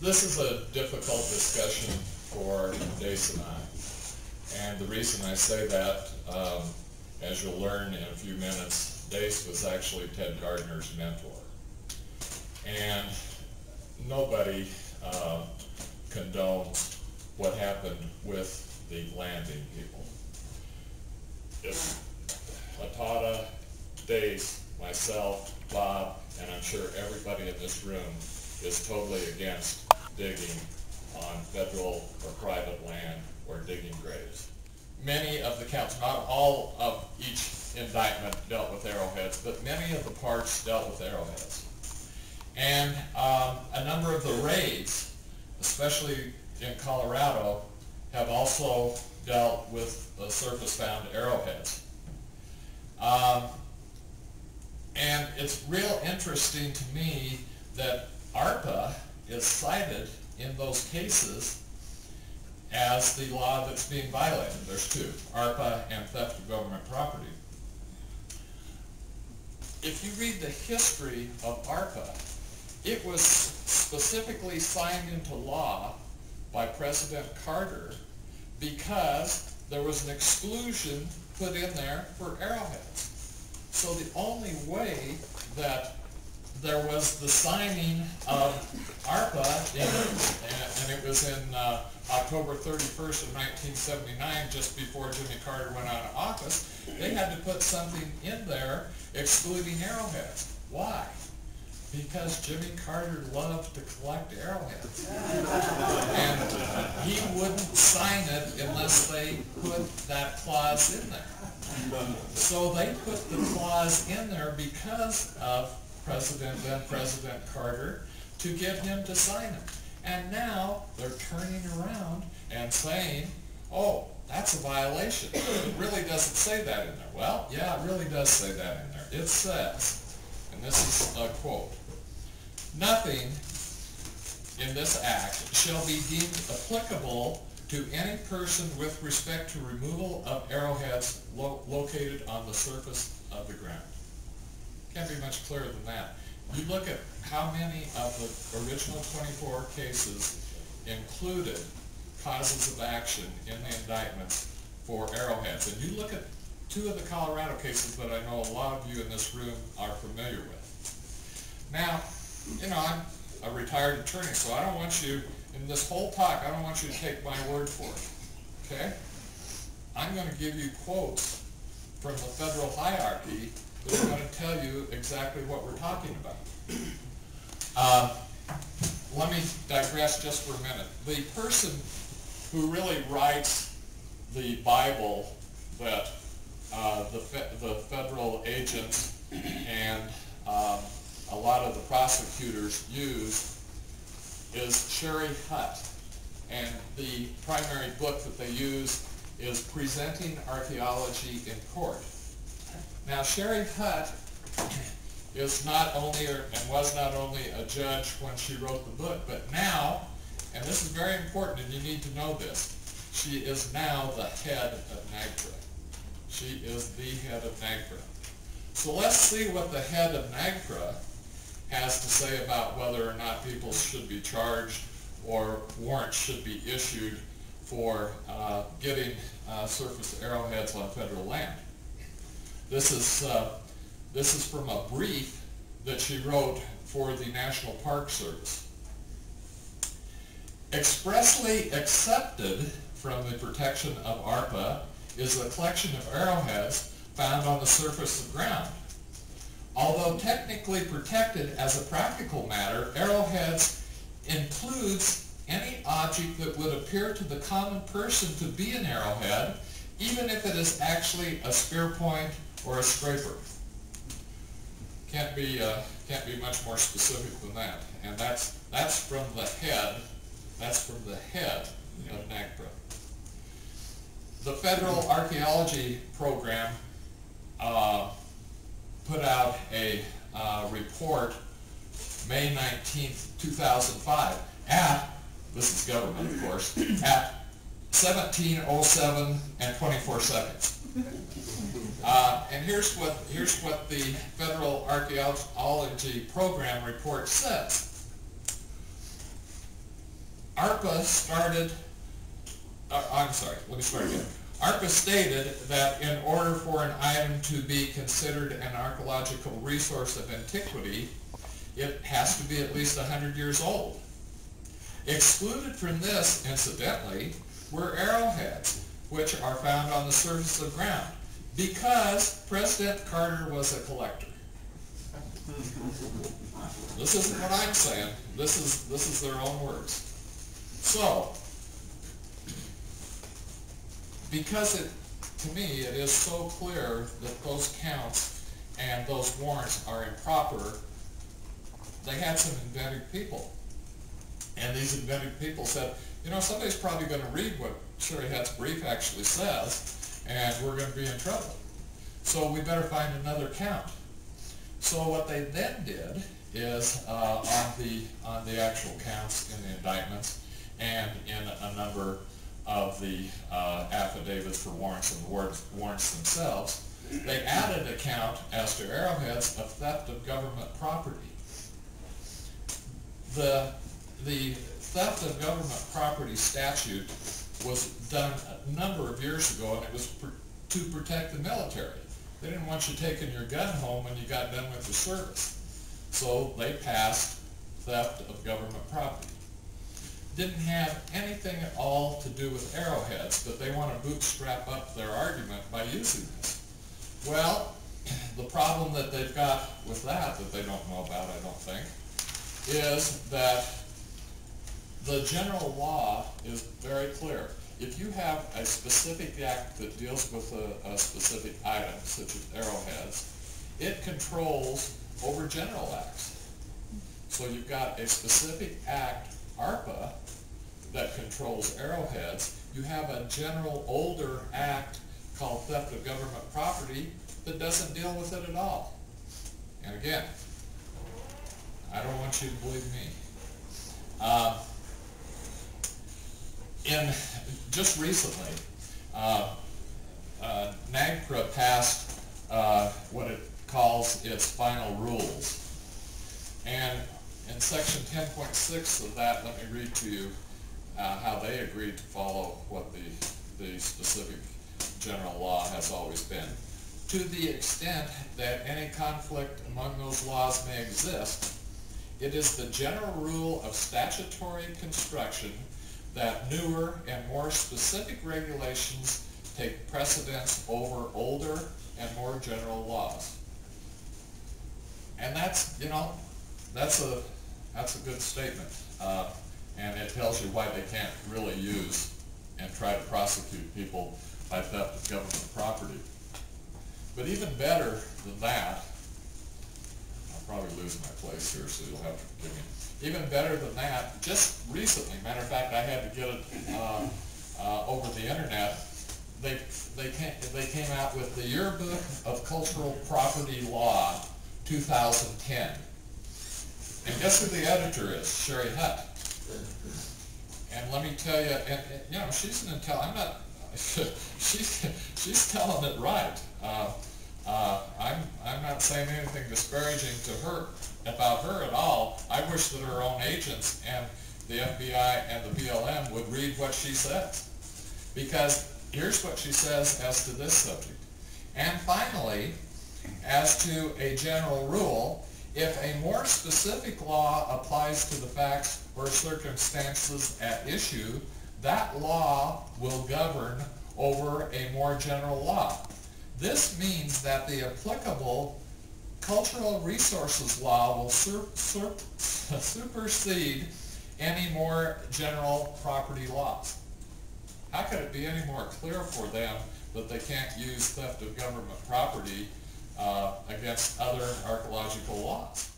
This is a difficult discussion for Dace and I. And the reason I say that, as you'll learn in a few minutes, Dace was actually Ted Gardner's mentor. And nobody condones what happened with the landing people. If Latata, Dace, myself, Bob, and I'm sure everybody in this room is totally against digging on federal or private land or digging graves. Many of the counts, not all of each indictment dealt with arrowheads, but many of the parts dealt with arrowheads. And a number of the raids, especially in Colorado, have also dealt with the surface-found arrowheads. And it's real interesting to me that ARPA is cited in those cases as the law that's being violated. There's two, ARPA and theft of government property. If you read the history of ARPA, it was specifically signed into law by President Carter because there was an exclusion put in there for arrowheads. So the only way that there was the signing of ARPA, and it was in October 31st of 1979, just before Jimmy Carter went out of office, they had to put something in there excluding arrowheads. Why? Because Jimmy Carter loved to collect arrowheads. And he wouldn't sign it unless they put that clause in there. So they put the clause in there because of then President Carter, to get him to sign it. And now they're turning around and saying, oh, that's a violation. It really doesn't say that in there. Well, yeah, it really does say that in there. It says, and this is a quote, "Nothing in this act shall be deemed applicable to any person with respect to removal of arrowheads located on the surface of the ground." Can't be much clearer than that. You look at how many of the original 24 cases included causes of action in the indictments for arrowheads. And you look at two of the Colorado cases that I know a lot of you in this room are familiar with. Now, you know, I'm a retired attorney, so I don't want you, in this whole talk, I don't want you to take my word for it, okay? I'm going to give you quotes from the federal hierarchy that are going to tell you exactly what we're talking about. Let me digress just for a minute. The person who really writes the Bible that the federal agents and a lot of the prosecutors use is Sherry Hutt. And the primary book that they use is Presenting Archaeology in Court. Now, Sherry Hutt is not only, and was not only a judge when she wrote the book, but now, and this is very important and you need to know this, she is now the head of NAGPRA. She is the head of NAGPRA. So let's see what the head of NAGPRA has to say about whether or not people should be charged or warrants should be issued for getting surface arrowheads on federal land. This is from a brief that she wrote for the National Park Service. "Expressly accepted from the protection of ARPA is the collection of arrowheads found on the surface of the ground. Although technically protected as a practical matter, arrowheads includes any object that would appear to the common person to be an arrowhead, even if it is actually a spear point or a scraper." Can't be much more specific than that. And that's from the head. That's from the head of NAGPRA. The Federal Archaeology Program put out a report May 19th, 2005 at, this is government of course, at 17:07 and 24 seconds. And here's what the Federal Archaeology Program report says. ARPA started, I'm sorry, let me start again. ARPA stated that in order for an item to be considered an archaeological resource of antiquity, it has to be at least 100 years old. Excluded from this, incidentally, were arrowheads, which are found on the surface of ground, because President Carter was a collector. This isn't what I'm saying. This is their own words. So, because to me, it is so clear that those counts and those warrants are improper, they had some inventive people. And these inventive people said, you know, somebody's probably going to read what Sherry Hett's brief actually says, and we're going to be in trouble. So we better find another count. So what they then did is, on the actual counts in the indictments and in a number of the affidavits for warrants and warrants themselves, they added a count as to arrowheads of theft of government property. The theft of government property statute was done a number of years ago, and it was to protect the military. They didn't want you taking your gun home when you got done with the service. So they passed theft of government property. Didn't have anything at all to do with arrowheads, but they want to bootstrap up their argument by using this. Well, the problem that they've got with that they don't know about, I don't think, is that the general law is very clear. If you have a specific act that deals with a specific item, such as arrowheads, it controls over general acts. So you've got a specific act, ARPA, that controls arrowheads. You have a general older act called theft of government property that doesn't deal with it at all. And again, I don't want you to believe me. Just recently, NAGPRA passed what it calls its final rules. And in section 10.6 of that, let me read to you how they agreed to follow what the specific general law has always been. To the extent that any conflict among those laws may exist, it is the general rule of statutory construction that newer and more specific regulations take precedence over older and more general laws. And that's, you know, that's a good statement. And it tells you why they can't really use and try to prosecute people by theft of government property. But even better than that, I'll probably lose my place here, so you'll have to forgive me. Even better than that, just recently, matter of fact, I had to get it over the internet, they came out with the Yearbook of Cultural Property Law 2010. And guess who the editor is? Sherry Hett. And let me tell you, and you know, she's an I'm not, she's telling it right. I'm not saying anything disparaging to her, about her at all. I wish that her own agents and the FBI and the BLM would read what she says. Because here's what she says as to this subject. And finally, as to a general rule, if a more specific law applies to the facts or circumstances at issue, that law will govern over a more general law. This means that the applicable cultural resources law will supersede any more general property laws. How could it be any more clear for them that they can't use theft of government property against other archaeological laws?